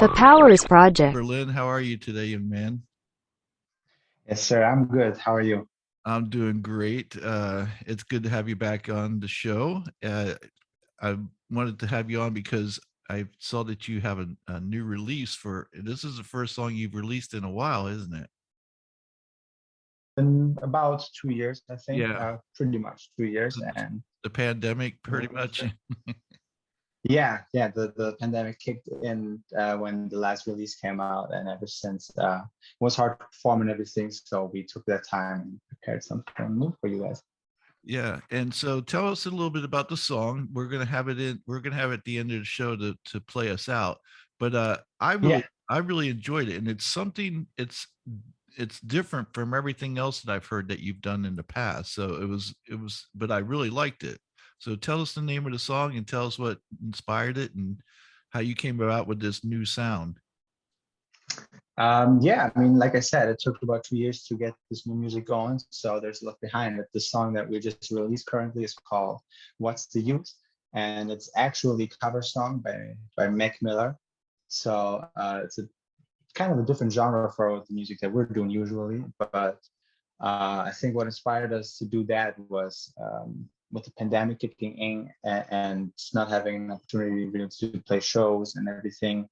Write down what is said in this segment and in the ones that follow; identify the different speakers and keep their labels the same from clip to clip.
Speaker 1: The Powers Project.
Speaker 2: Berlin, how are you today, young man?
Speaker 3: Yes, sir. I'm good. How are you?
Speaker 2: I'm doing great. It's good to have you back on the show. I wanted to have you on because I saw that you have a new release for this is the first song you've released in a while, isn't it?
Speaker 3: In about 2 years, I think.
Speaker 2: Yeah,
Speaker 3: Pretty much 2 years.
Speaker 2: the,
Speaker 3: And
Speaker 2: the pandemic, pretty much.
Speaker 3: yeah, the pandemic kicked in when the last release came out, and ever since it was hard to perform and everything. So we took that time and prepared something new for you guys.
Speaker 2: Yeah, and so tell us a little bit about the song. We're gonna have it in. We're gonna have it at the end of the show to play us out. But I really
Speaker 3: Yeah.
Speaker 2: I really enjoyed it, and it's something. It's different from everything else that I've heard that you've done in the past. So it was, but I really liked it. So tell us the name of the song and tell us what inspired it and how you came about with this new sound.
Speaker 3: Yeah, I mean, like I said, it took about 2 years to get this new music going. So there's a lot behind it. The song that we just released currently is called "What's the Use," and it's actually a cover song by Mac Miller. So it's a kind of a different genre for the music that we're doing usually. But I think what inspired us to do that was with the pandemic kicking in and not having an opportunity really to play shows and everything.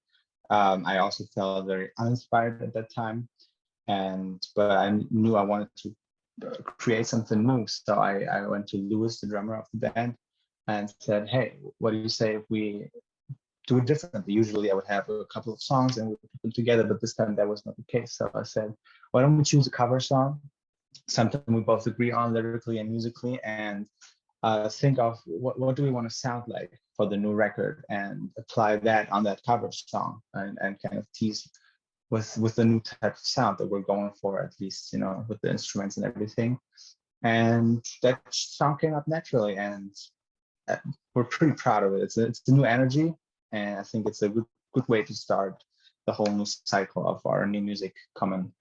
Speaker 3: I also felt very uninspired at that time, and but I knew I wanted to create something new. So I went to Lewis, the drummer of the band, and said, "Hey, what do you say if we do it differently? Usually I would have a couple of songs and we would put them together, but this time that was not the case. So I said, why don't we choose a cover song, something we both agree on lyrically and musically, and think of what do we want to sound like for the new record and apply that on that cover song and kind of tease with the new type of sound that we're going for, at least, with the instruments and everything. And that song came up naturally, and uh, we're pretty proud of it. It's a new energy, and I think it's a good way to start the whole new cycle of our new music coming.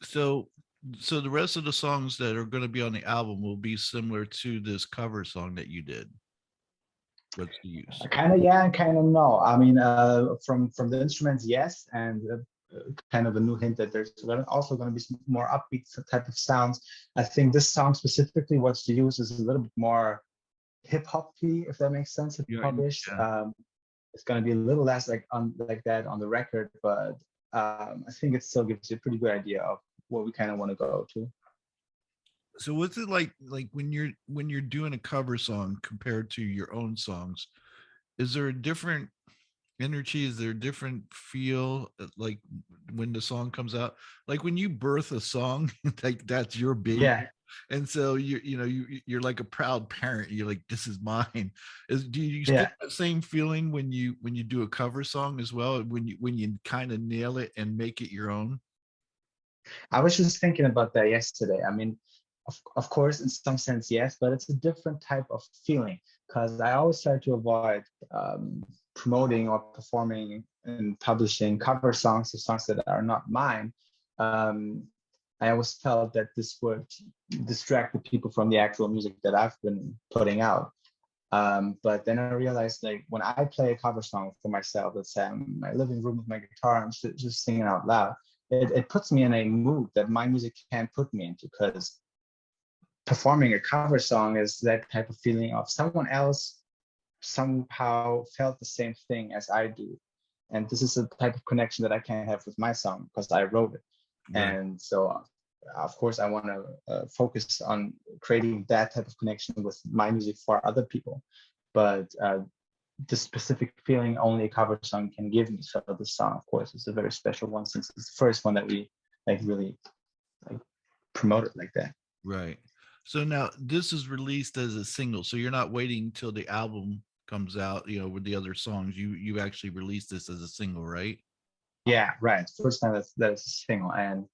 Speaker 2: So so the rest of the songs that are going to be on the album will be similar to this cover song that you did. What's the use?
Speaker 3: Kind of yeah, and kind of no. I mean, from the instruments, yes, and kind of a new hint that there's also going to be some more upbeat type of sounds. I think this song specifically, "What's the Use," is a little bit more hip hoppy, if that makes sense, hip
Speaker 2: Yeah,
Speaker 3: hopish.
Speaker 2: yeah.
Speaker 3: It's going to be a little less like that on the record, but I think it still gives you a pretty good idea of what we kind of want to go to.
Speaker 2: So what's it like when you're doing a cover song compared to your own songs? Is there a different energy? Is there a different feel like when the song comes out? Like when you birth a song, like that's your baby.
Speaker 3: Yeah,
Speaker 2: And so you're like a proud parent. You're like, this is mine. Do you get
Speaker 3: yeah.
Speaker 2: that same feeling when you do a cover song as well? When you kind of nail it and make it your own?
Speaker 3: I was just thinking about that yesterday. I mean, of course, in some sense, yes, but it's a different type of feeling because I always try to avoid promoting or performing and publishing cover songs or songs that are not mine. Um, I always felt that this would distract the people from the actual music that I've been putting out. But then I realized, like, when I play a cover song for myself, let's say I'm in my living room with my guitar, I'm just singing out loud, it puts me in a mood that my music can't put me into, because performing a cover song is that type of feeling of someone else somehow felt the same thing as I do. And this is a type of connection that I can have with my song because I wrote it.
Speaker 2: Right.
Speaker 3: And so, of course, I want to focus on creating that type of connection with my music for other people. But the specific feeling only a cover song can give me. So this song, of course, is a very special one since it's the first one that we like really like promoted like that.
Speaker 2: Right. So now this is released as a single. So you're not waiting till the album comes out, with the other songs. You actually released this as a single, right?
Speaker 3: Yeah, right. First time that's a single, and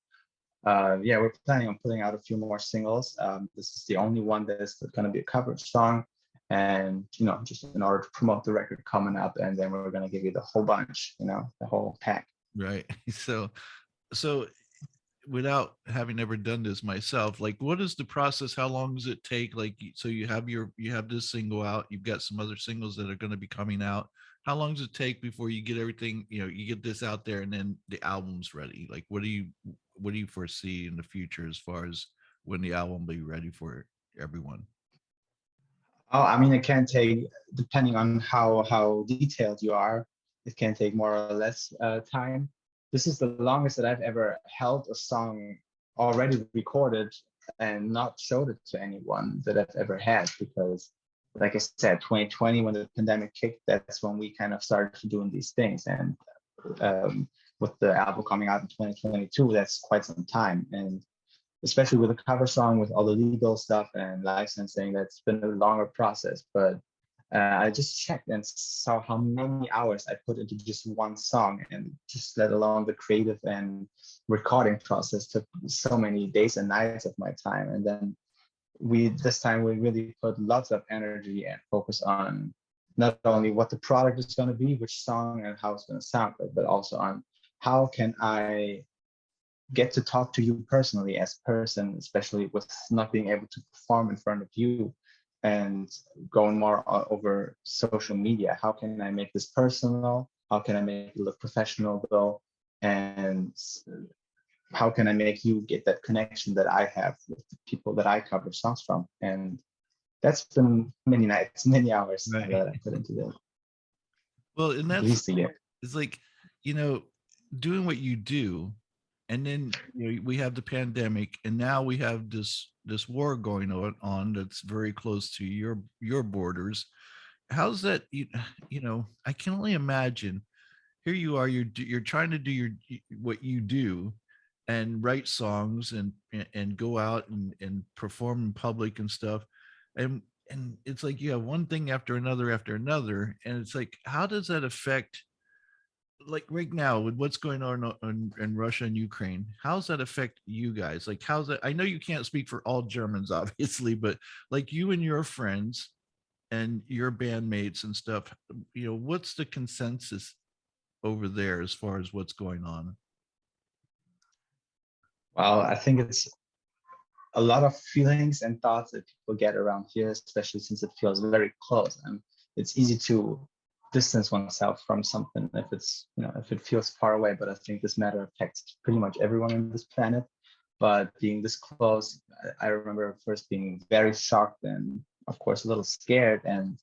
Speaker 3: yeah, we're planning on putting out a few more singles. This is the only one that's going to be a cover song, and just in order to promote the record coming up, and then we're going to give you the whole bunch, the whole pack.
Speaker 2: Right. So without having ever done this myself, like what is the process? How long does it take? Like so you have this single out, you've got some other singles that are going to be coming out. how long does it take before you get everything, you get this out there and then the album's ready? Like what do you foresee in the future as far as when the album will be ready for everyone?
Speaker 3: Oh, I mean, it can take, depending on how detailed you are, it can take more or less time. This is the longest that I've ever held a song already recorded and not showed it to anyone that I've ever had, because, like I said, 2020, when the pandemic kicked, that's when we kind of started doing these things. And um, with the album coming out in 2022, that's quite some time. And especially with a cover song with all the legal stuff and licensing, that's been a longer process. But I just checked and saw how many hours I put into just one song, and just let alone the creative and recording process took so many days and nights of my time. And then this time we really put lots of energy and focus on not only what the product is going to be, which song and how it's going to sound, but also on how can I get to talk to you personally as person, especially with not being able to perform in front of you and going more over social media. How can I make this personal? How can I make it look professional though? And how can I make you get that connection that I have with the people that I cover songs from? And that's been many nights, many hours
Speaker 2: Right.
Speaker 3: that I put into this,
Speaker 2: Well, and
Speaker 3: at
Speaker 2: that's
Speaker 3: least a year.
Speaker 2: it's like, you know, doing what you do, and then we have the pandemic, and now we have this war going on that's very close to your borders. How's that? I can only imagine. Here you are, you're trying to do what you do, and write songs and go out and perform in public and stuff, and it's like you have one thing after another, and it's like, how does that affect, like right now with what's going on in Russia and Ukraine? How's that affect you guys? Like, how's that? I know you can't speak for all Germans, obviously, but like you and your friends and your bandmates and stuff, what's the consensus over there as far as what's going on?
Speaker 3: Well, I think it's a lot of feelings and thoughts that people get around here, especially since it feels very close. And it's easy to distance oneself from something if if it feels far away. But I think this matter affects pretty much everyone on this planet. But being this close, I remember first being very shocked and, of course, a little scared, and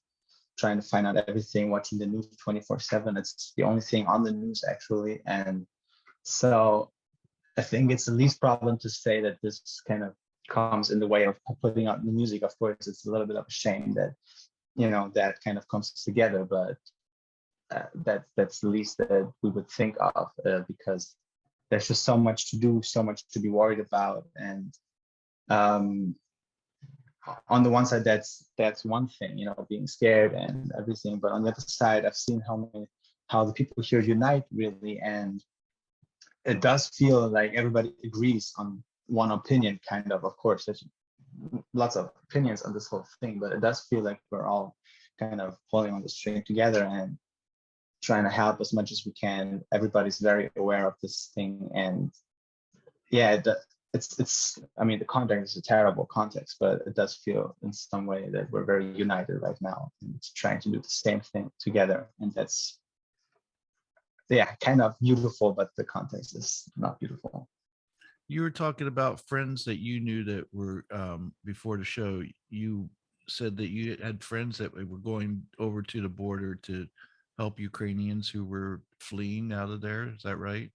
Speaker 3: trying to find out everything, watching the news 24/7. It's the only thing on the news, actually. And so I think it's the least problem to say that this kind of comes in the way of putting out the music. Of course, it's a little bit of a shame that that kind of comes together, but that's the least that we would think of, because there's just so much to do, so much to be worried about, and um, on the one side, that's one thing, being scared and everything. But on the other side, I've seen how the people here unite really, and it does feel like everybody agrees on one opinion, kind of. Of course, there's lots of opinions on this whole thing, but it does feel like we're all kind of pulling on the string together and trying to help as much as we can. Everybody's very aware of this thing, and yeah, it's. I mean, the context is a terrible context, but it does feel in some way that we're very united right now and trying to do the same thing together, and that's, yeah, kind of beautiful, but the context is not beautiful.
Speaker 2: You were talking about friends that you knew that were, before the show. You said that you had friends that were going over to the border to help Ukrainians who were fleeing out of there. Is that right?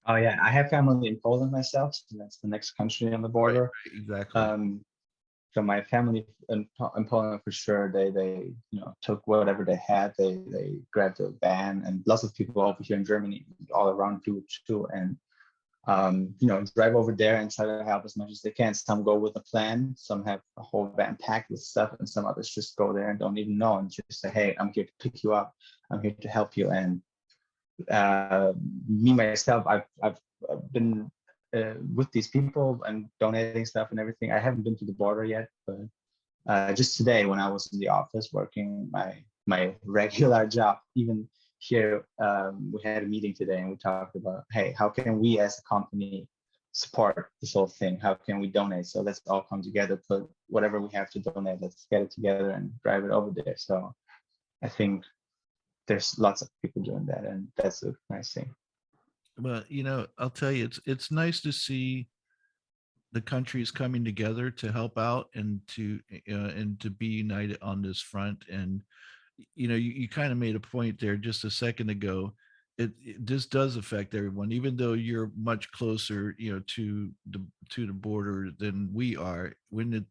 Speaker 3: Oh yeah, I have family in Poland myself, so that's the next country on the
Speaker 2: Right,
Speaker 3: border.
Speaker 2: right, exactly.
Speaker 3: Um, so my family in Poland for sure, they took whatever they had. They grabbed a van, and lots of people over here in Germany, all around too, and drive over there and try to help as much as they can. Some go with a plan, some have a whole van packed with stuff, and some others just go there and don't even know and just say, "Hey, I'm here to pick you up. I'm here to help you." And uh, me myself, I've been with these people and donating stuff and everything. I haven't been to the border yet, but just today when I was in the office working my regular job, even here, we had a meeting today and we talked about, hey, how can we as a company support this whole thing? How can we donate? So let's all come together, put whatever we have to donate, let's get it together and drive it over there. So I think there's lots of people doing that, and that's a nice thing.
Speaker 2: But I'll tell you, it's nice to see the countries coming together to help out and to be united on this front. And you kind of made a point there just a second ago. This does affect everyone, even though you're much closer, to the border than we are. When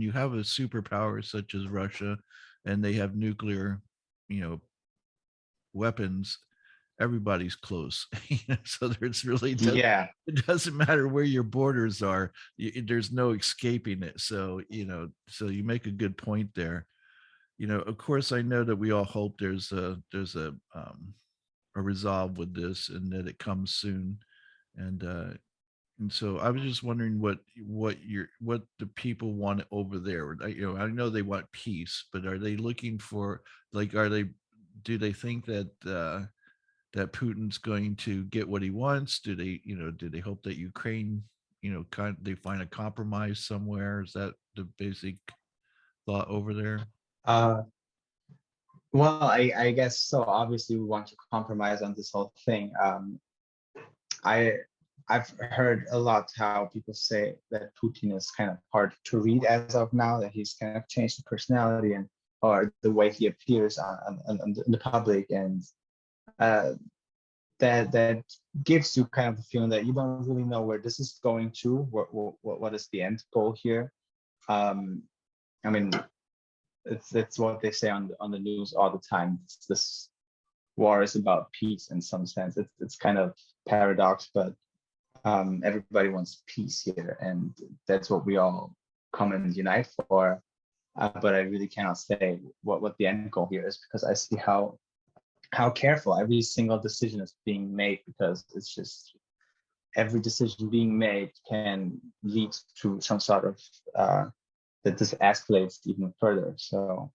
Speaker 2: you have a superpower such as Russia, and they have nuclear, you know, weapons, everybody's close. So there's really
Speaker 3: Yeah.
Speaker 2: it doesn't matter where your borders are. There's no escaping it. So so you make a good point there. Of course, I know that we all hope there's a resolve with this, and that it comes soon. And so I was just wondering what the people want over there. I know they want peace, but are they looking for, like, do they think that Putin's going to get what he wants? Do they hope that Ukraine, they find a compromise somewhere? Is that the basic thought over there?
Speaker 3: Uh, well, I guess so. Obviously, we want to compromise on this whole thing. I I've heard a lot how people say that Putin is kind of hard to read as of now, that he's kind of changed the personality and or the way he appears in the public, and uh, that gives you kind of the feeling that you don't really know where this is going to. What is the end goal here? Um, I mean, it's what they say on the news all the time. This war is about peace in some sense. It's kind of paradox, but everybody wants peace here, and that's what we all come and unite for. But I really cannot say what the end goal here is, because I see how careful every single decision is being made, because it's just every decision being made can lead to some sort of that this escalates even further. So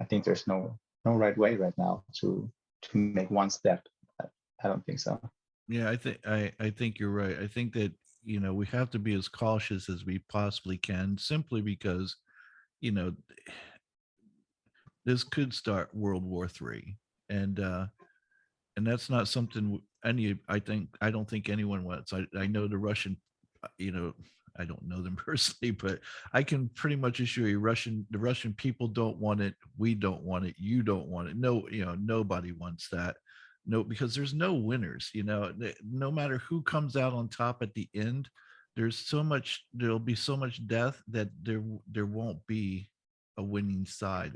Speaker 3: I think there's no right way right now to make one step. I don't think so.
Speaker 2: Yeah, I think you're right. I think that we have to be as cautious as we possibly can, simply because you know this could start World War III, and and that's not something I don't think anyone wants. I know the Russian, you know I don't know them personally, but I can pretty much assure you, the Russian people don't want it. We don't want it. You don't want it. No, nobody wants that. No, because there's no winners. No matter who comes out on top at the end, there'll be so much death that there won't be a winning side.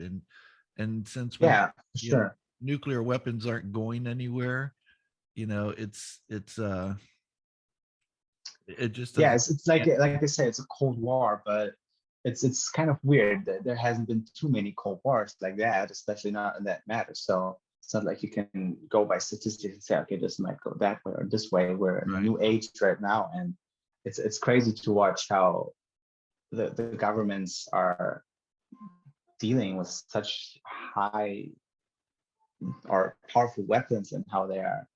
Speaker 2: And since
Speaker 3: Yeah,
Speaker 2: you know
Speaker 3: sure.
Speaker 2: nuclear weapons aren't going anywhere, it just
Speaker 3: Yeah,
Speaker 2: doesn't.
Speaker 3: it's like I say, it's a Cold War, but it's kind of weird that there hasn't been too many Cold Wars like that, especially not in that matter. So it's not like you can go by statistics and say, okay, this might go that way or this way. We're in a
Speaker 2: Right.
Speaker 3: new age right now, and it's crazy to watch how the governments are dealing with such high or powerful weapons, and how they are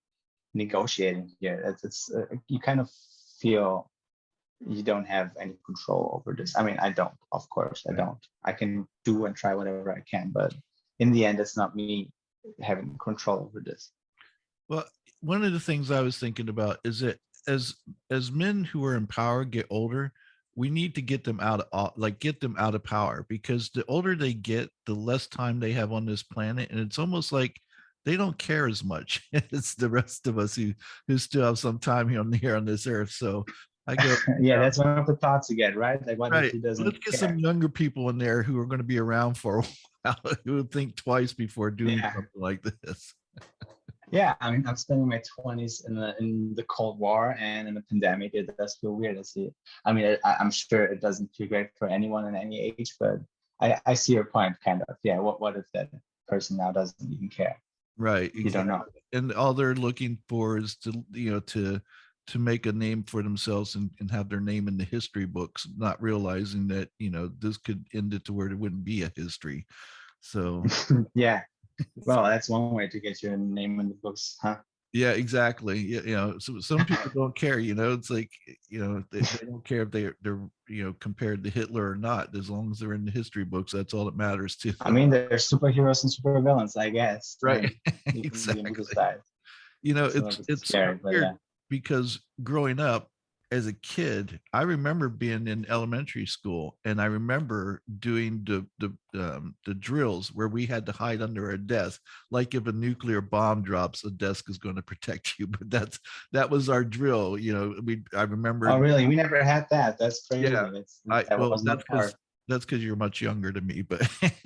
Speaker 3: negotiating here. It's you kind of feel you don't have any control over this. I mean, I don't, of course, I don't. I can do and try whatever I can, but in the end, it's not me having control over this.
Speaker 2: Well, one of the things I was thinking about is that as men who are in power get older, we need to get them get them out of power, because the older they get, the less time they have on this planet, and it's almost like they don't care as much as the rest of us who still have some time here on this earth. So I go,
Speaker 3: Yeah, that's one of the thoughts you get, right? Like, what if
Speaker 2: right,
Speaker 3: he doesn't
Speaker 2: let's get some
Speaker 3: care?
Speaker 2: younger people in there who are going to be around for a while, who would think twice before doing
Speaker 3: Yeah.
Speaker 2: something like this.
Speaker 3: Yeah, I mean, I'm spending my 20s in the Cold War and in the pandemic. It does feel weird. I mean, I'm sure it doesn't feel great for anyone in any age, but I see your point, kind of. Yeah, what if that person now doesn't even care?
Speaker 2: Right,
Speaker 3: You don't know.
Speaker 2: exactly. And all they're looking for is to make a name for themselves, and have their name in the history books, not realizing that, this could end it to where there wouldn't be a history. So
Speaker 3: Yeah, well, that's one way to get your name in the books, huh?
Speaker 2: Yeah, exactly. So some people don't care, it's like, they don't care if they're, compared to Hitler or not, as long as they're in the history books, that's all that matters to
Speaker 3: I
Speaker 2: them.
Speaker 3: mean, there's superheroes and supervillains, I guess,
Speaker 2: Right.
Speaker 3: and even the movie
Speaker 2: Exactly.
Speaker 3: side. It's a little bit
Speaker 2: It's
Speaker 3: scary, but yeah.
Speaker 2: weird because growing up as a kid, I remember being in elementary school and I remember doing the drills where we had to hide under a desk, like if a nuclear bomb drops, a desk is going to protect you. But that was our drill. I
Speaker 3: Oh,
Speaker 2: remember.
Speaker 3: really? We never had that. That's crazy.
Speaker 2: Yeah,
Speaker 3: That
Speaker 2: well,
Speaker 3: wasn't a part.
Speaker 2: that's because you're much younger than me, but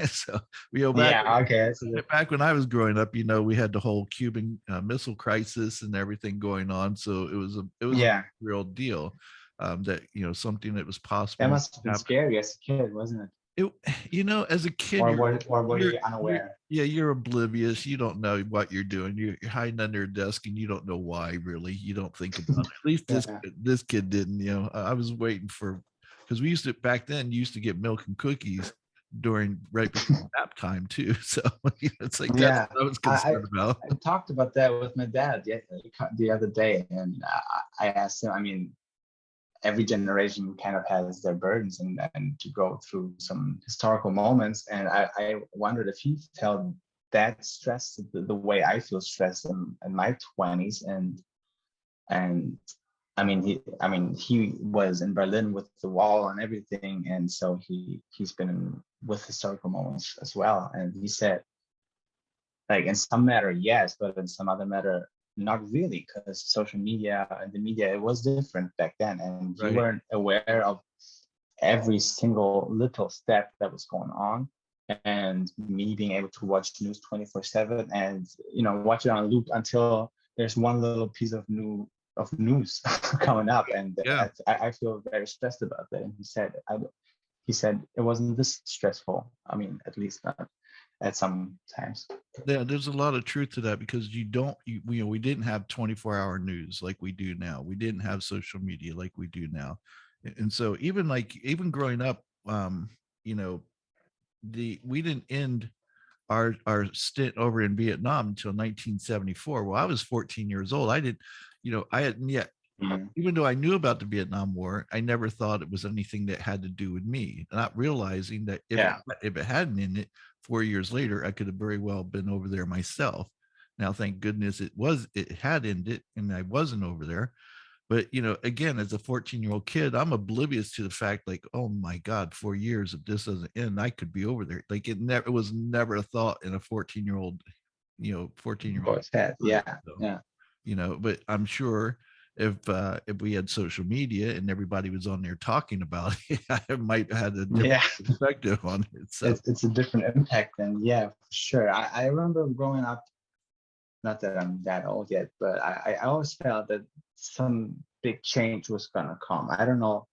Speaker 2: so, back
Speaker 3: Yeah. Okay.
Speaker 2: back when I was growing up, we had the whole Cuban Missile Crisis and everything going on, so it was a
Speaker 3: Yeah.
Speaker 2: real deal, that something that was
Speaker 3: That
Speaker 2: possible
Speaker 3: must have
Speaker 2: to
Speaker 3: been
Speaker 2: happen.
Speaker 3: scary as a kid, wasn't it?
Speaker 2: It, as a kid,
Speaker 3: Or were
Speaker 2: you're
Speaker 3: you
Speaker 2: you're
Speaker 3: unaware?
Speaker 2: yeah, you're oblivious. You don't know what you're doing. You're hiding under a desk, and you don't know why. Really, you don't think about it. At least
Speaker 3: Yeah.
Speaker 2: this kid didn't. I was waiting for, because we used to back then used to get milk and cookies during right before nap time too. So it's like that's
Speaker 3: Yeah.
Speaker 2: what I was
Speaker 3: I, I
Speaker 2: concerned about.
Speaker 3: I talked about that with my dad the other day, and I asked him. I mean, every generation kind of has their burdens and to go through some historical moments, and I wondered if he felt that stressed the way I feel stressed in my 20s, and I mean he was in Berlin with the wall and everything, and so he's been with historical moments as well, and he said, like, in some matter yes, but in some other matter not really, because social media and the media, it was different back then, and you
Speaker 2: Right.
Speaker 3: weren't aware of every single little step that was going on. And me being able to watch news 24/7 and watch it on loop until there's one little piece of news coming up, and
Speaker 2: Yeah.
Speaker 3: I feel very stressed about that. And he said it wasn't this stressful. I mean, at least not at some times.
Speaker 2: Yeah, there's a lot of truth to that because we didn't have 24-hour news like we do now. We didn't have social media like we do now. And so even growing up, you know, we didn't end our stint over in Vietnam until 1974. Well, I was 14 years old. I hadn't yet,
Speaker 3: Mm.
Speaker 2: even though I knew about the Vietnam War, I never thought it was anything that had to do with me, not realizing that
Speaker 3: Yeah.
Speaker 2: if it hadn't in it, 4 years later, I could have very well been over there myself. Now, thank goodness it had ended and I wasn't over there. But again, as a 14-year-old kid, I'm oblivious to the fact, like, oh my God, 4 years, if this doesn't end, I could be over there. Like it was never a thought in a 14-year-old, 14-year-old
Speaker 3: Boys had.
Speaker 2: mind.
Speaker 3: Yeah.
Speaker 2: So,
Speaker 3: Yeah.
Speaker 2: but I'm sure if we had social media and everybody was on there talking about it, I might have had a different
Speaker 3: Yeah.
Speaker 2: perspective on it. So
Speaker 3: It's a different impact, and yeah, for sure. I remember growing up, not that I'm that old yet, but I always felt that some big change was gonna come. I don't know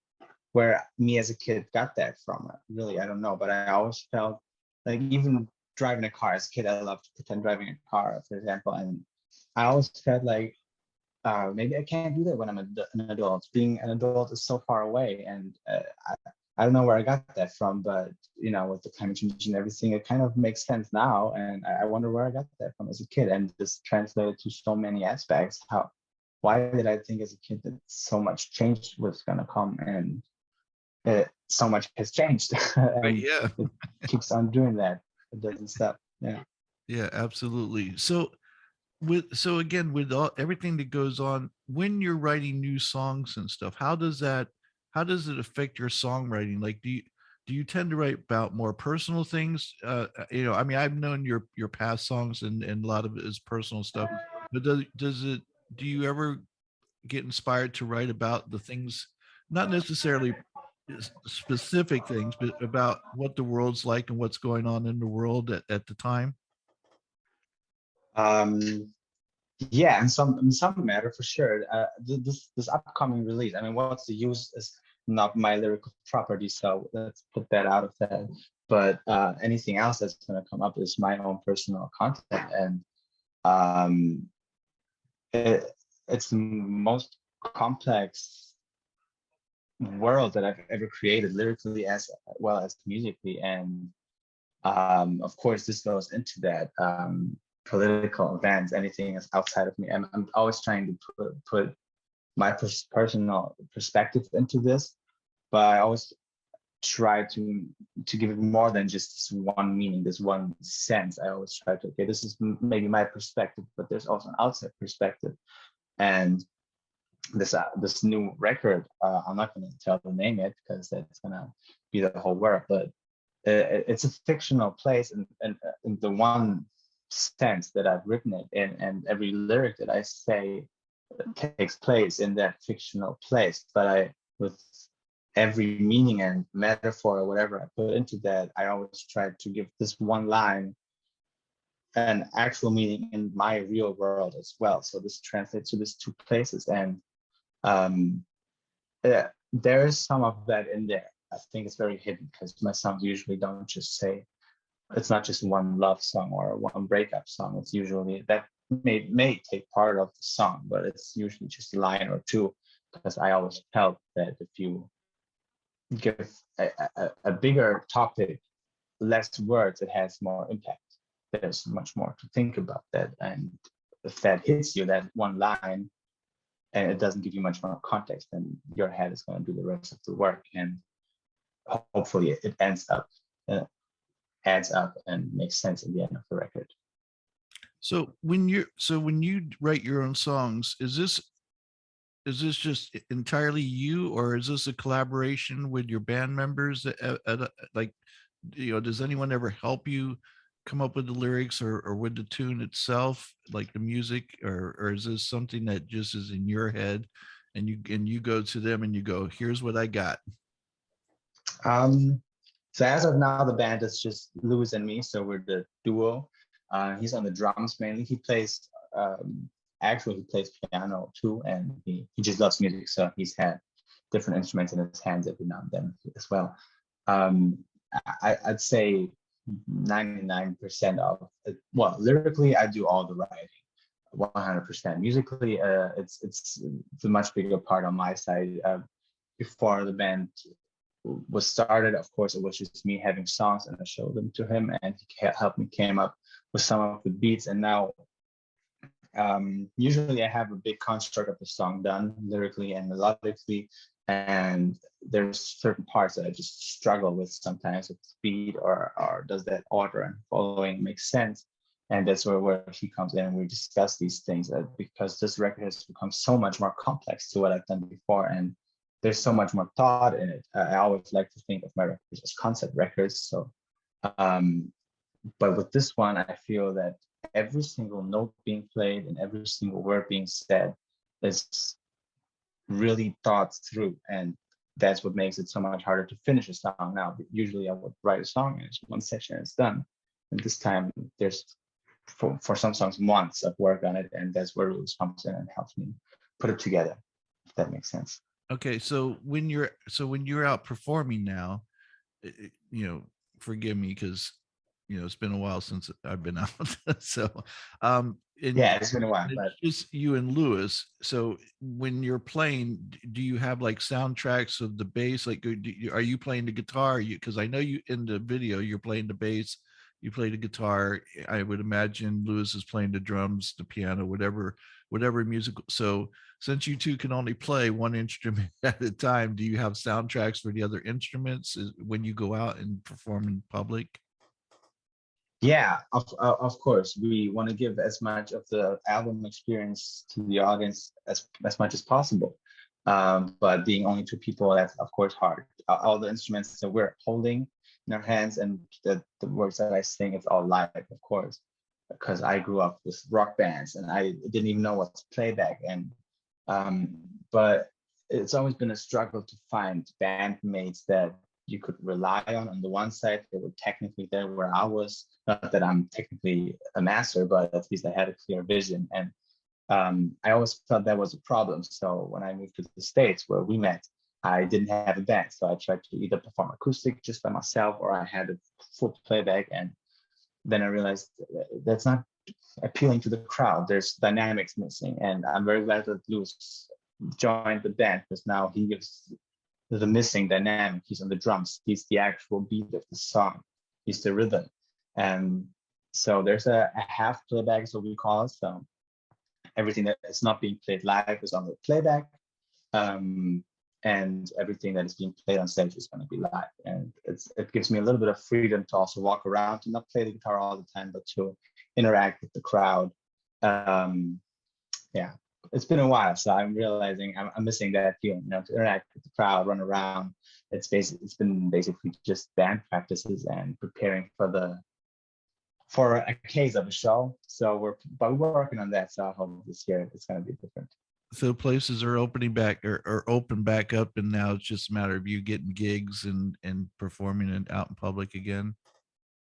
Speaker 3: where me as a kid got that from. Really, I don't know, but I always felt like, even driving a car as a kid, I loved to pretend driving a car, for example, and I always felt like, maybe I can't do that when I'm an adult. Being an adult is so far away, and I don't know where I got that from, but with the climate change and everything, it kind of makes sense now, and I wonder where I got that from as a kid, and this translated to so many aspects. Why did I think as a kid that so much change was gonna come, and so much has changed,
Speaker 2: right,
Speaker 3: and
Speaker 2: yeah.
Speaker 3: it keeps on doing that. It doesn't stop. Yeah.
Speaker 2: Yeah, absolutely. So again, with everything that goes on when you're writing new songs and stuff, how does it affect your songwriting? Like, do you tend to write about more personal things? I mean, I've known your past songs, and a lot of it is personal stuff. But do you ever get inspired to write about the things, not necessarily specific things, but about what the world's like and what's going on in the world at the time?
Speaker 3: Um, Yeah, in some matter, for sure. This upcoming release, I mean, What's the Use is not my lyrical property, so let's put that out of that. But anything else that's going to come up is my own personal content, and um, it, it's the most complex world that I've ever created, lyrically as well as musically, and of course this goes into that. political events, anything is outside of me. I'm always trying to put my personal perspective into this, but I always try to give it more than just this one meaning, this one sense. I always try to, okay, this is maybe my perspective, but there's also an outside perspective. And this new record, I'm not going to tell the name yet because that's going to be the whole work, but it's a fictional place, and the one sense that I've written it in, and every lyric that I say takes place in that fictional place. But with every meaning and metaphor or whatever I put into that, I always try to give this one line an actual meaning in my real world as well. So this translates to these two places, and there is some of that in there. I think it's very hidden because my songs usually don't just say, it's not just one love song or one breakup song. It's usually that may take part of the song, but it's usually just a line or two, because I always felt that if you give a bigger topic less words, it has more impact. There's much more to think about that, and if that hits you, that one line, and it doesn't give you much more context, then your head is going to do the rest of the work, and hopefully it adds up and makes sense at the end of the record.
Speaker 2: So when you write your own songs, is this just entirely you, or is this a collaboration with your band members? Like, does anyone ever help you come up with the lyrics or with the tune itself, like the music, or is this something that just is in your head, and you go to them and you go, here's what I got?
Speaker 3: So as of now, the band is just Louis and me. So we're the duo. He's on the drums mainly. He plays, actually he plays piano too, and he just loves music. So he's had different instruments in his hands every now and then as well. I'd say 99% of, well, lyrically, I do all the writing, 100%. Musically, it's a much bigger part on my side. Before the band was started, of course, it was just me having songs, and I showed them to him, and he helped me came up with some of the beats. And now, usually I have a big construct of the song done lyrically and melodically, and there's certain parts that I just struggle with sometimes with speed, or does that order and following make sense? And that's where he comes in, and we discuss these things, because this record has become so much more complex to what I've done before, and there's so much more thought in it. I always like to think of my records as concept records. So, but with this one, I feel that every single note being played and every single word being said is really thought through, and that's what makes it so much harder to finish a song. Now, usually I would write a song and it's one session and it's done, and this time there's for some songs months of work on it, and that's where Louis comes in and helps me put it together, if that makes sense.
Speaker 2: Okay, so when you're out performing now, forgive me because it's been a while since I've been out. So,
Speaker 3: yeah, it's been a while,
Speaker 2: it's
Speaker 3: but
Speaker 2: just you and Louis. So when you're playing, do you have like soundtracks of the bass? Like, are you playing the guitar? Because I know you in the video you're playing the bass, you play the guitar. I would imagine Louis is playing the drums, the piano, whatever musical. So since you two can only play one instrument at a time, do you have soundtracks for the other instruments when you go out and perform in public?
Speaker 3: yeah, of course, we want to give as much of the album experience to the audience as much as possible. But being only two people, that's of course hard. All the instruments that we're holding in our hands, and the words that I sing, it's all live, of course, because I grew up with rock bands and I didn't even know what's playback. And but it's always been a struggle to find bandmates that you could rely on the one side. They were technically there where I was. Not that I'm technically a master, but at least I had a clear vision. And I always felt that was a problem. So when I moved to the States where we met, I didn't have a band. So I tried to either perform acoustic just by myself, or I had a full playback. And then I realized that's not appealing to the crowd. There's dynamics missing. And I'm very glad that Louis joined the band, because now he gives the missing dynamic. He's on the drums. He's the actual beat of the song. He's the rhythm. And So there's a half playback is what we call it. So everything that is not being played live is on the playback. Um, and everything that is being played on stage is going to be live. And it gives me a little bit of freedom to also walk around, to not play the guitar all the time, but to interact with the crowd. Um, yeah, it's been a while, so I'm realizing I'm missing that feeling, to interact with the crowd, run around. It's been basically just band practices and preparing for a case of a show. So we're working on that. So I hope this year it's going to be different.
Speaker 2: So places are opening back or open back up, and now it's just a matter of you getting gigs and performing it out in public again.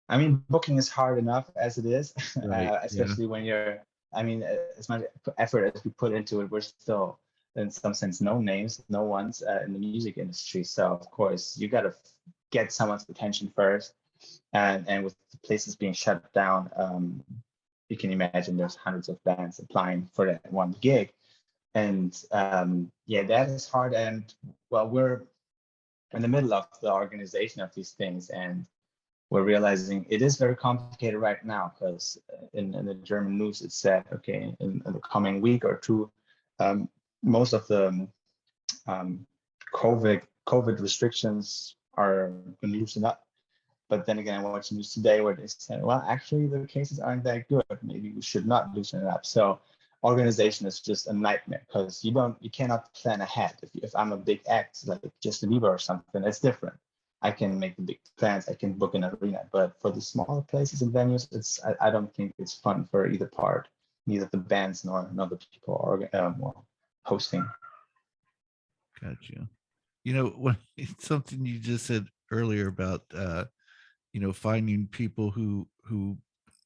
Speaker 3: I mean, booking is hard enough as it is,
Speaker 2: Right. Yeah.
Speaker 3: especially when I mean, as much effort as we put into it, we're still, in some sense, no names, no ones in the music industry. So, of course, you got to get someone's attention first. And with the places being shut down, you can imagine there's hundreds of bands applying for that one gig. And yeah, that is hard. And well, we're in the middle of the organization of these things. And we're realizing it is very complicated right now because in the German news it said, okay, in the coming week or two, most of the COVID restrictions are going to loosen up. But then again, I watched news today where they said, well, actually the cases aren't that good. Maybe we should not loosen it up. So organization is just a nightmare because you cannot plan ahead. If I'm a big act like Justin Bieber or something, it's different. I can make the big plans, I can book an arena, but for the smaller places and venues, I don't think it's fun for either part, neither the bands nor the people hosting.
Speaker 2: Gotcha. You know, when something you just said earlier about finding people who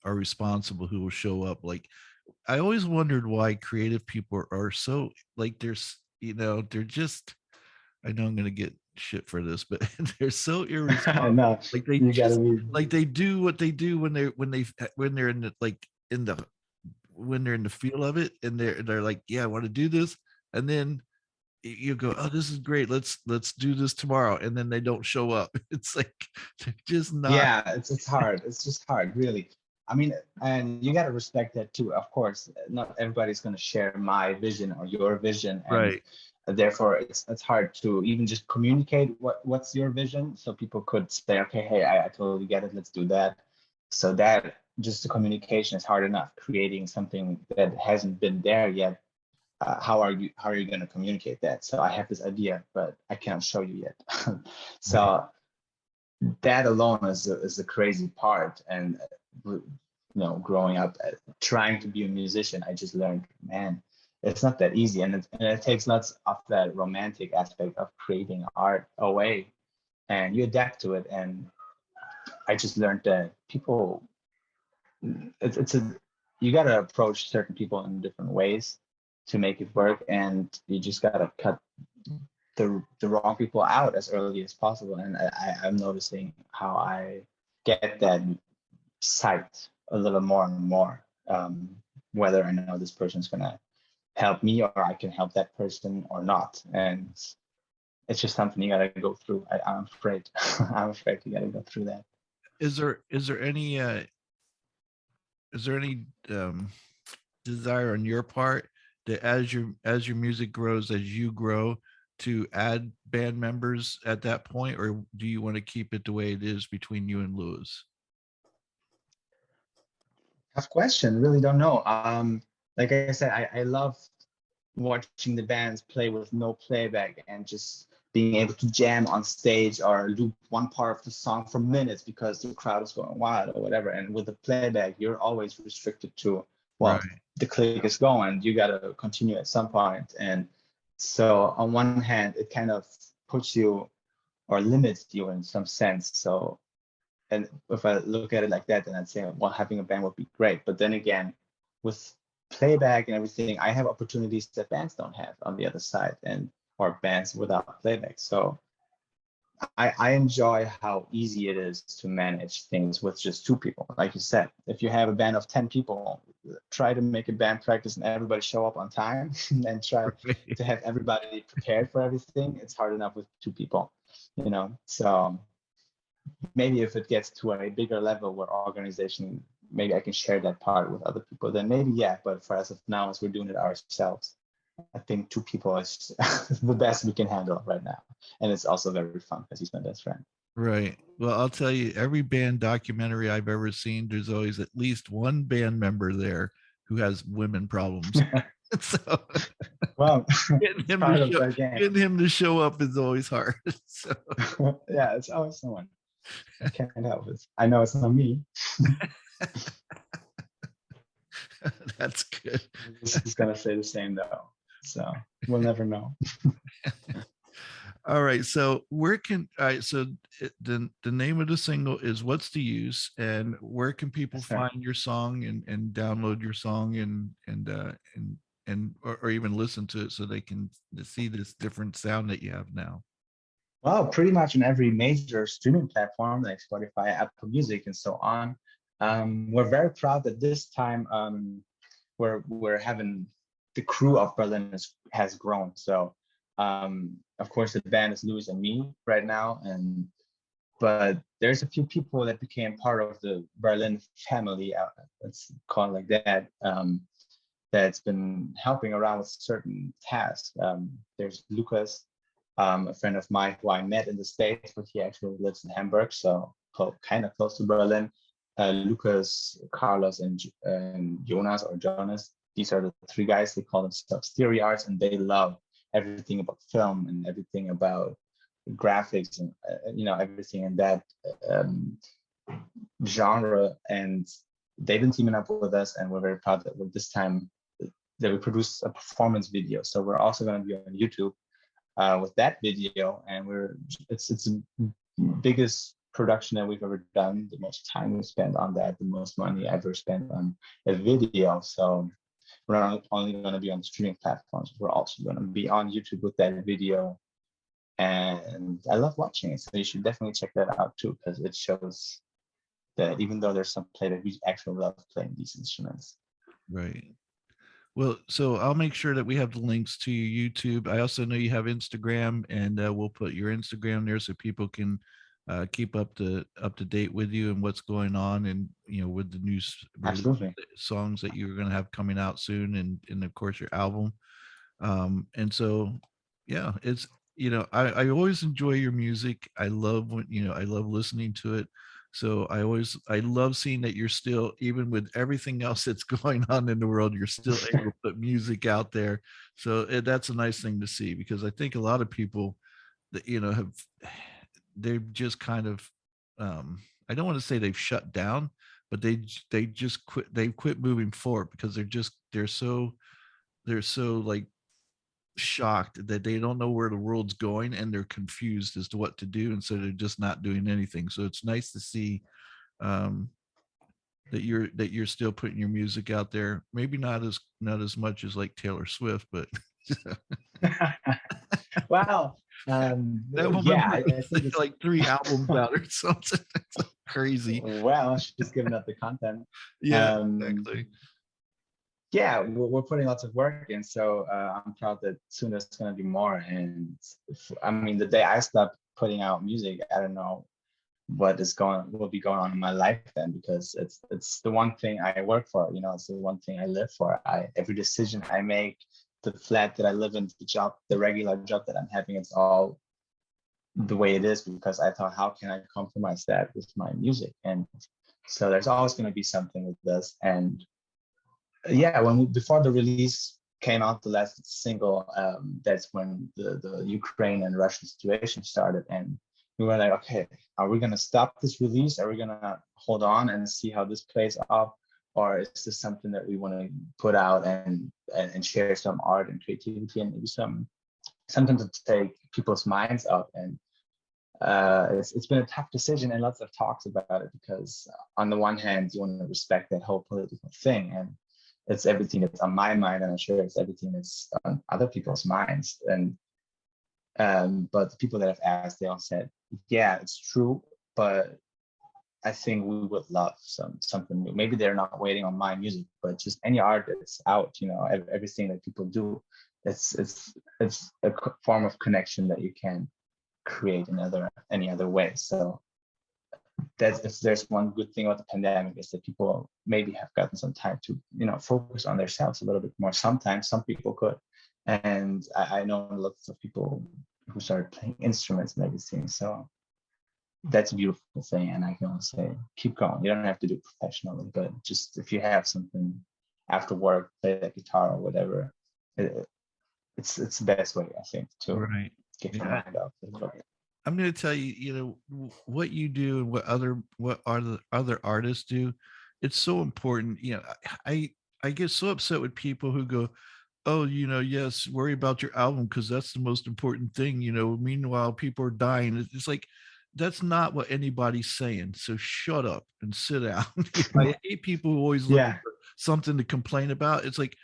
Speaker 2: are responsible, who will show up. Like, I always wondered why creative people are so like they're just, I know I'm gonna get shit for this, but they're so irresponsible.
Speaker 3: No,
Speaker 2: Like they
Speaker 3: you gotta
Speaker 2: just
Speaker 3: be.
Speaker 2: like they do what they do when they're in the in the when they're in the feel of it, and they're like, yeah, I want to do this, and then you go, oh, this is great, let's do this tomorrow, and then they don't show up. It's like they're just not
Speaker 3: Yeah, it's hard. It's just hard, really. I mean, and you gotta respect that too. Of course, not everybody's gonna share my vision or your vision, and
Speaker 2: right.
Speaker 3: therefore it's hard to even just communicate what's your vision, so people could say, okay, hey, I totally get it. Let's do that. So that just the communication is hard enough. Creating something that hasn't been there yet, how are you going to communicate that? So I have this idea, but I cannot show you yet.
Speaker 2: Right.
Speaker 3: So that alone is the crazy part. And growing up trying to be a musician, I just learned, man, it's not that easy, and it takes lots of that romantic aspect of creating art away, and you adapt to it. And I just learned that people, it's a you got to approach certain people in different ways to make it work, and you just got to cut the wrong people out as early as possible. And I'm noticing how I get that sight a little more and more, whether I know this person's gonna help me or I can help that person or not. And it's just something you gotta go through. I'm afraid. I'm afraid you gotta go through that.
Speaker 2: Is there any desire on your part that as your music grows, as you grow, to add band members at that point, or do you want to keep it the way it is between you and Lewis?
Speaker 3: Tough question. Really don't know. Like I said, I love watching the bands play with no playback and just being able to jam on stage or loop one part of the song for minutes because the crowd is going wild or whatever. And with the playback, you're always restricted to,
Speaker 2: Right.
Speaker 3: well, the click is going, you got to continue at some point. And so on one hand, it kind of puts you or limits you in some sense. So, and if I look at it like that, then I'd say, well, having a band would be great. But then again, with playback and everything, I have opportunities that bands don't have on the other side, and or bands without playback. So I enjoy how easy it is to manage things with just two people. Like you said, if you have a band of 10 people, try to make a band practice and everybody show up on time and try
Speaker 2: Right.
Speaker 3: to have everybody prepared for everything. It's hard enough with two people, you know? So maybe if it gets to a bigger level where organization maybe I can share that part with other people, then maybe yeah. But for as of now, as we're doing it ourselves, I think 2 people is the best we can handle right now, and it's also very fun because he's my best friend.
Speaker 2: Right. Well, I'll tell you, every band documentary I've ever seen, there's always at least one band member there who has women problems. So
Speaker 3: Well,
Speaker 2: getting
Speaker 3: it's
Speaker 2: him
Speaker 3: part
Speaker 2: to
Speaker 3: of
Speaker 2: show
Speaker 3: the game.
Speaker 2: getting him to show up is always hard. So
Speaker 3: Yeah, it's always someone. I can't help it. I know it's not me.
Speaker 2: that's good.
Speaker 3: This is gonna say the same though, so we'll never know.
Speaker 2: All right. So where can all right, so the name of the single is What's the Use, and where can people
Speaker 3: Yes, sir.
Speaker 2: find your song and download your song and or even listen to it so they can see this different sound that you have now?
Speaker 3: Well, pretty much on every major streaming platform like Spotify, Apple Music, and so on. We're very proud that this time we're having the crew of Berlin has grown. So of course the band is Louis and me right now, but there's a few people that became part of the Berlin family. Let's call it like that. That's been helping around with certain tasks. There's Lucas, a friend of mine who I met in the States, but he actually lives in Hamburg, so kind of close to Berlin. Lucas, Carlos, and Jonas or Jonas. These are the 3 guys. They call themselves Theory Arts, and they love everything about film and everything about graphics and everything in that genre. And they've been teaming up with us, and we're very proud that with this time that we produced a performance video. So we're also going to be on YouTube with that video, and it's the biggest production that we've ever done, the most time we spent on that, the most money ever spent on a video. So we're not only going to be on streaming platforms, we're also going to be on YouTube with that video. And I love watching it, so you should definitely check that out too, because it shows that even though there's some play that we actually love playing these instruments.
Speaker 2: Right. Well, so I'll make sure that we have the links to your YouTube. I also know you have Instagram, and we'll put your Instagram there so people can keep up to date with you and what's going on, and with the new
Speaker 3: Absolutely.
Speaker 2: songs that you're going to have coming out soon, and of course your album. And so, yeah, it's I always enjoy your music. I love when I love listening to it. So I love seeing that you're still, even with everything else that's going on in the world, you're still able to put music out there. So that's a nice thing to see, because I think a lot of people that they've just kind of I don't want to say they've shut down, but they just quit moving forward because they're so like shocked that they don't know where the world's going, and they're confused as to what to do, and so they're just not doing anything. So it's nice to see um that you're still putting your music out there, maybe not as much as like Taylor Swift, but
Speaker 3: Wow.
Speaker 2: that woman
Speaker 3: Yeah, I
Speaker 2: put
Speaker 3: think it's
Speaker 2: like 3 albums out or something. It's like crazy.
Speaker 3: well, she's giving up the content.
Speaker 2: Yeah,
Speaker 3: Um,
Speaker 2: exactly.
Speaker 3: yeah, we're putting lots of work in, so I'm proud that soon there's going to be more. And I mean, the day I stop putting out music, I don't know what will be going on in my life then, because it's the one thing I work for. It's the one thing I live for. Every decision I make, the flat that I live in, the regular job that I'm having, it's all the way it is because I thought, how can I compromise that with my music? And so there's always going to be something with this. And yeah, before the release came out, the last single, that's when the Ukraine and Russian situation started, and we were like, okay, are we gonna stop this release? Are we gonna hold on and see how this plays out, or is this something that we want to put out and share some art and creativity and maybe something to take people's minds up? And it's been a tough decision and lots of talks about it, because on the one hand you want to respect that whole political thing, and it's everything that's on my mind, and I'm sure it's everything that's on other people's minds. And but the people that I've asked, they all said, yeah, it's true, but I think we would love something new. Maybe they're not waiting on my music, but just any art that's out, everything that people do, it's a form of connection that you can create in any other way. So that's, if there's one good thing about the pandemic, is that people maybe have gotten some time to, focus on themselves a little bit more. Sometimes some people could, and I know lots of people who started playing instruments and everything. So that's a beautiful thing, and I can only say keep going. You don't have to do it professionally, but just if you have something after work, play the guitar or whatever. It's the best way, I think, to
Speaker 2: Right.
Speaker 3: get your
Speaker 2: Yeah.
Speaker 3: mind off a little bit.
Speaker 2: I'm going to tell you, what you do and what are the other artists do. It's so important. I get so upset with people who go, "Oh, yes, worry about your album because that's the most important thing." Meanwhile, people are dying. It's like that's not what anybody's saying. So shut up and sit down. I hate people who always looking
Speaker 3: Yeah,
Speaker 2: for something to complain about. It's like,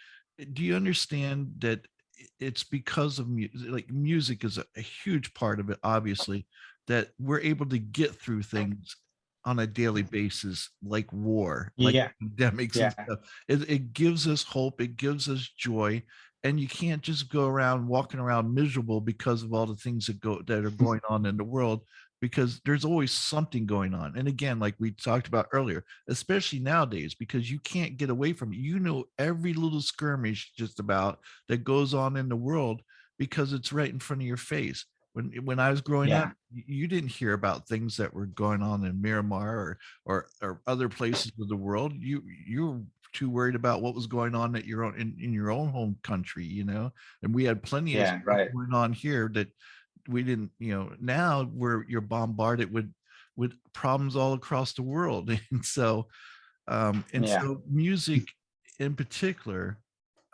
Speaker 2: do you understand that it's because of music? Like music is a huge part of it, obviously, that we're able to get through things on a daily basis, like war, like
Speaker 3: yeah,
Speaker 2: pandemics and
Speaker 3: yeah,
Speaker 2: stuff. It gives us hope, it gives us joy, and you can't just go around walking around miserable because of all the things that are going on in the world, because there's always something going on. And again, like we talked about earlier, especially nowadays, because you can't get away from it. Every little skirmish just about that goes on in the world because it's right in front of your face. When I was growing up,
Speaker 3: yeah,
Speaker 2: you didn't hear about things that were going on in Miramar or other places of the world. You were too worried about what was going on at your own in your own home country, and we had plenty of
Speaker 3: yeah,
Speaker 2: stuff
Speaker 3: right.
Speaker 2: going on here that we didn't. Now you're bombarded with problems all across the world. And
Speaker 3: Yeah,
Speaker 2: so music in particular,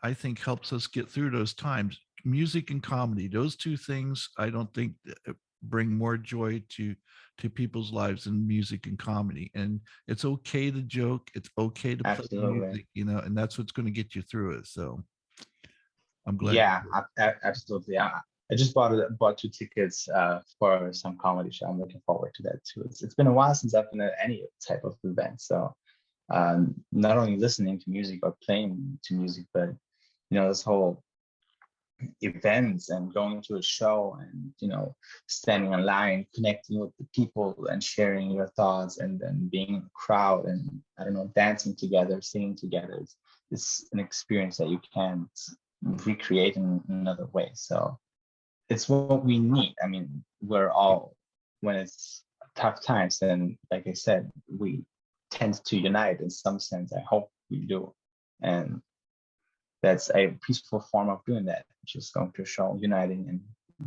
Speaker 2: I think, helps us get through those times. Music and comedy, those two things, I don't think bring more joy to people's lives than music and comedy. And it's okay to joke, it's okay to play the
Speaker 3: absolutely.
Speaker 2: music, and that's what's going to get you through it. So I'm glad.
Speaker 3: Yeah, absolutely. I just bought 2 tickets for some comedy show. I'm looking forward to that too. It's been a while since I've been at any type of event. So not only listening to music or playing to music, but this whole events and going to a show and standing in line, connecting with the people and sharing your thoughts, and then being in a crowd and, I don't know, dancing together, singing together. It's an experience that you can't recreate in another way. So it's what we need. I mean, we're all, when it's tough times, then like I said, we tend to unite in some sense. I hope we do. And that's a peaceful form of doing that, just going to a show, uniting and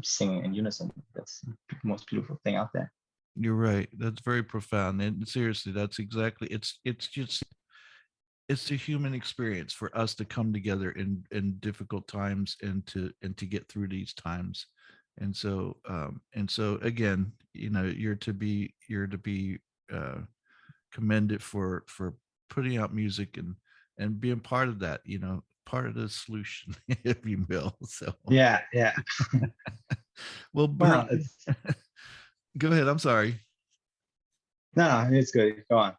Speaker 3: singing in unison. That's the most beautiful thing out there.
Speaker 2: You're right. That's very profound. And seriously, that's exactly it's just it's the human experience for us to come together in difficult times and to get through these times. And so again, you're to be uh commended for putting out music and being part of that, part of the solution, if you will. So
Speaker 3: Yeah, yeah.
Speaker 2: well,
Speaker 3: Well,
Speaker 2: Berlin,
Speaker 3: it's
Speaker 2: go ahead. I'm sorry.
Speaker 3: no, it's good. Go on.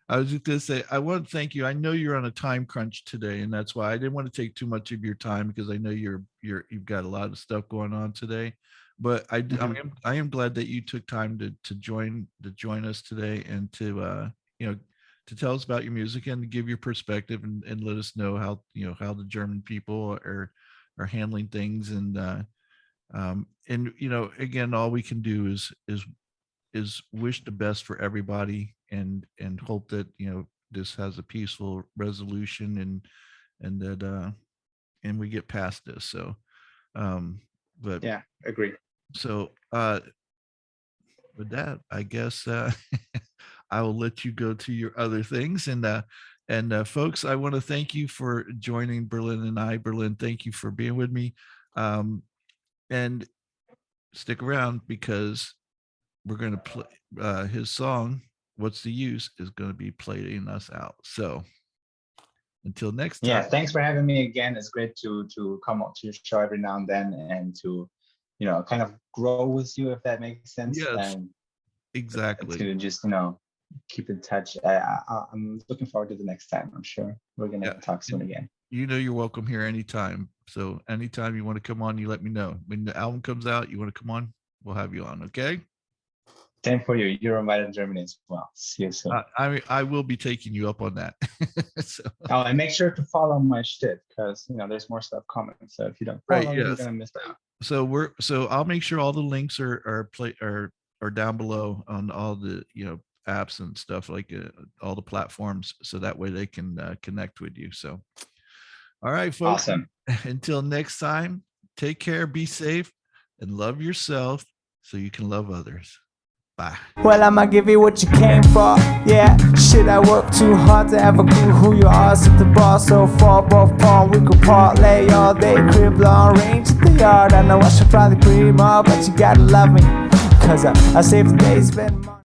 Speaker 2: I was just going to say, I want to thank you. I know you're on a time crunch today, and that's why I didn't want to take too much of your time, because I know you've got a lot of stuff going on today. But
Speaker 3: Mhm.
Speaker 2: I am glad that you took time to join us today, and you know to tell us about your music and to give your perspective, and let us know how the German people are handling things. And again, all we can do is wish the best for everybody, and hope that this has a peaceful resolution, and that and we get past this. So um but
Speaker 3: Yeah, agree.
Speaker 2: so with that, I guess I will let you go to your other things. And folks, I want to thank you for joining Berlin and I. Berlin, thank you for being with me. And stick around, because we're going to play his song, "What's the Use," is going to be playing us out. So until next
Speaker 3: Yeah,
Speaker 2: time.
Speaker 3: thanks for having me again. It's great to come up to your show every now and then, and to kind of grow with you, if that makes sense.
Speaker 2: Yes,
Speaker 3: And
Speaker 2: exactly.
Speaker 3: to just keep in touch. I'm looking forward to the next time. I'm sure we're
Speaker 2: Yeah.
Speaker 3: gonna talk soon
Speaker 2: And
Speaker 3: again.
Speaker 2: you're welcome here anytime. So anytime you want to come on, you let me know. When the album comes out, you want to come on, we'll have you on. Okay.
Speaker 3: Same for you. You're invited to Germany as well. See you soon.
Speaker 2: I will be taking you up on that. So,
Speaker 3: Oh, and make sure to follow my shit because there's more stuff coming. So if you don't follow,
Speaker 2: right,
Speaker 3: you're
Speaker 2: yes.
Speaker 3: gonna miss out.
Speaker 2: So I'll make sure all the links are down below on all the apps and stuff, like all the platforms, so that way they can connect with you. So all right, folks.
Speaker 3: Awesome.
Speaker 2: Until next time, take care, be safe, and love yourself so you can love others. Bye.
Speaker 1: Well, I'ma give you what you came for. Yeah, shit, I work too hard to have a clue who you are. Set the bar so far, both pawn, we could parlay all day. Crib long range at the yard. I know I should probably pre more, but you gotta love me, cause I saved the day, spend more.